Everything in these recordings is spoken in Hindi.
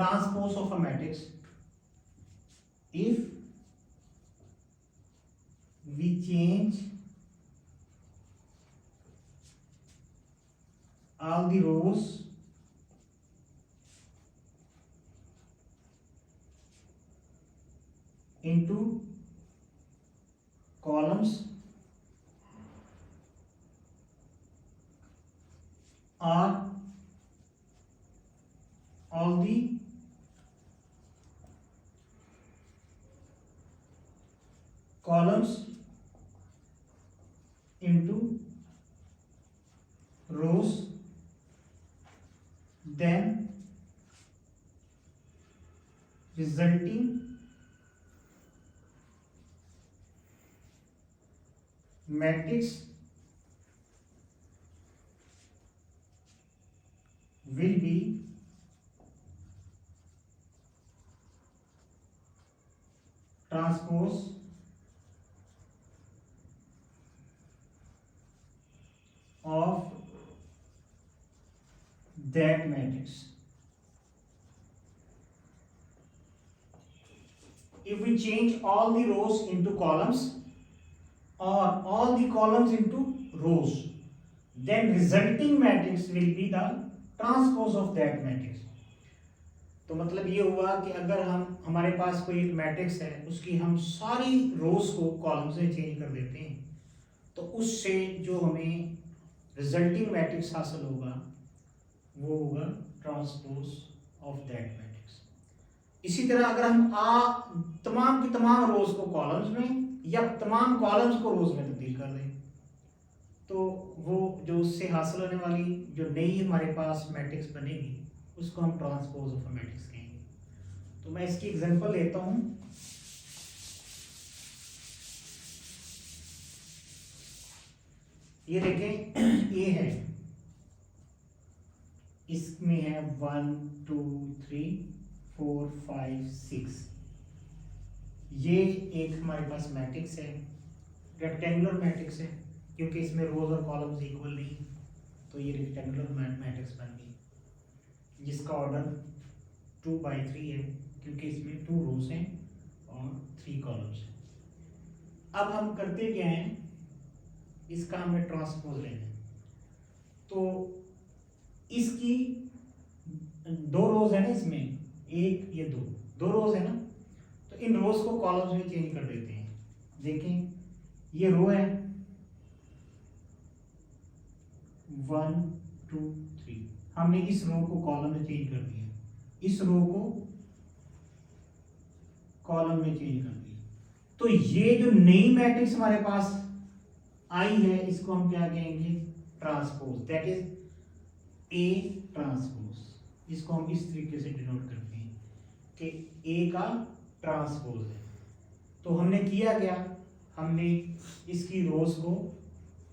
transpose of a matrix if we change all the rows into columns or all the columns into rows, then resulting matrix will be transpose of that matrix. If we change all the rows into columns or all the columns into rows, then resulting matrix will be the transpose of that matrix. तो मतलब ये हुआ कि अगर हमारे पास कोई एक मैट्रिक्स है, उसकी हम सारी रोज को कॉलम से चेंज कर देते हैं, तो उससे जो हमें रिजल्टिंग मैट्रिक्स हासिल होगा वो होगा ट्रांसपोज ऑफ दैट मैट्रिक्स। इसी तरह अगर हम तमाम की तमाम रोज को कॉलम्स में या तमाम कॉलम्स को रोज में तब्दील कर दें, तो वो जो उससे हासिल होने वाली जो नई हमारे पास मैट्रिक्स बनेगी उसको हम ट्रांसपोज ऑफ मैट्रिक्स कहेंगे। तो मैं इसकी एग्जांपल लेता हूं। ये देखें, ये है, इसमें है 1 2 3 4 5 6। ये एक हमारे पास मैट्रिक्स है, रेक्टेंगुलर मैट्रिक्स है, क्योंकि इसमें रोज और कॉलम्स इक्वल नहीं, तो ये रेक्टेंगुलर मैट्रिक्स बन गई जिसका ऑर्डर 2/3 है, क्योंकि इसमें 2 रोज हैं और 3 कॉलम्स हैं। अब हम करते क्या हैं, इसका हमें ट्रांसपोज लेना है। तो इसकी 2 रोज है ना, इसमें 1 ये 2 रोज है ना, तो इन रोज को कॉलम्स में चेंज कर देते हैं। देखें, ये रो है 1 2 3, हमने इस रो को कॉलम में चेंज कर दिया, इस रो को कॉलम में चेंज कर दिया। तो ये जो नई मैट्रिक्स हमारे पास आई है, इसको हम क्या कहेंगे, transpose, that is A transpose. इसको हम इस तरीके से डिनोट करते हैं कि ए का ट्रांसपोज है। तो हमने किया क्या, हमने इसकी रोज को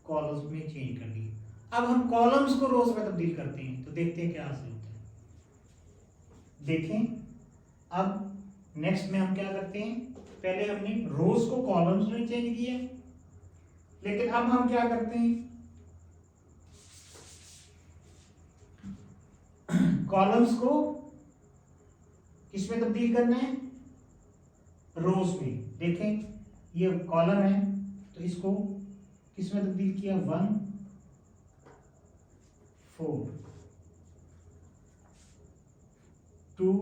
कॉलम्स में चेंज कर दिया। अब हम कॉलम्स को रोज में तब्दील करते हैं, तो देखते हैं क्या हासिल होता है। देखें, अब नेक्स्ट में हम क्या करते हैं, पहले हमने रोज को कॉलम्स में चेंज किया, लेकिन अब हम क्या करते हैं, कॉलम्स को किसमें तब्दील करना है, रोज में। देखें, ये कॉलम है, तो इसको किसमें तब्दील किया, 1 4 2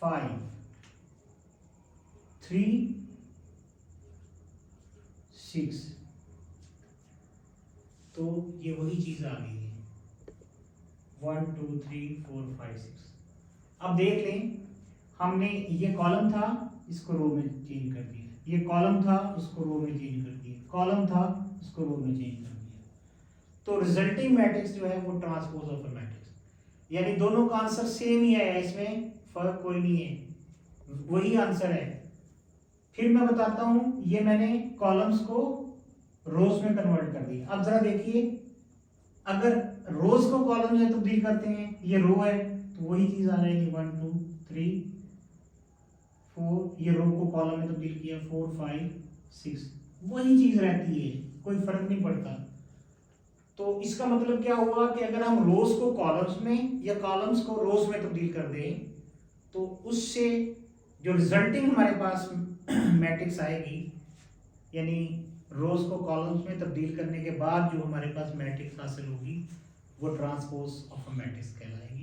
5 3 6। तो ये वही चीज आ गई है, 1 2 3 4 5 6। अब देख लें, हमने ये कॉलम था, इसको रो में चेंज कर दिया, ये कॉलम था, उसको रो में चेंज कर दिया, कॉलम था, उसको रो में चेंज कर दिया। तो रिजल्टिंग मैट्रिक्स जो है वो ट्रांसपोज ऑफ अ मैट्रिक्स, यानी दोनों का आंसर सेम ही है, इसमें फर्क कोई नहीं है, वही आंसर है। फिर मैं बताता हूं, ये मैंने कॉलम्स को रोज में कन्वर्ट कर दिया। अब जरा देखिए, अगर रोज को कॉलम में तब्दील करते हैं, ये रो है, तो वही चीज आ जाएगी 1 2 3 4, ये रो को कॉलम में तब्दील किया 4 5 6, वही चीज रहती है, कोई फर्क नहीं पड़ता। तो इसका मतलब क्या हुआ कि अगर हम रोज को कॉलम्स में या कॉलम्स को रोज में तब्दील कर दें तो उससे जो रिजल्टिंग हमारे पास मैट्रिक्स आएगी, यानी रोज को कॉलम्स में तब्दील करने के बाद जो हमारे पास मैट्रिक्स हासिल होगी वो ट्रांसपोज ऑफ अ मैट्रिक्स कहलाएगी।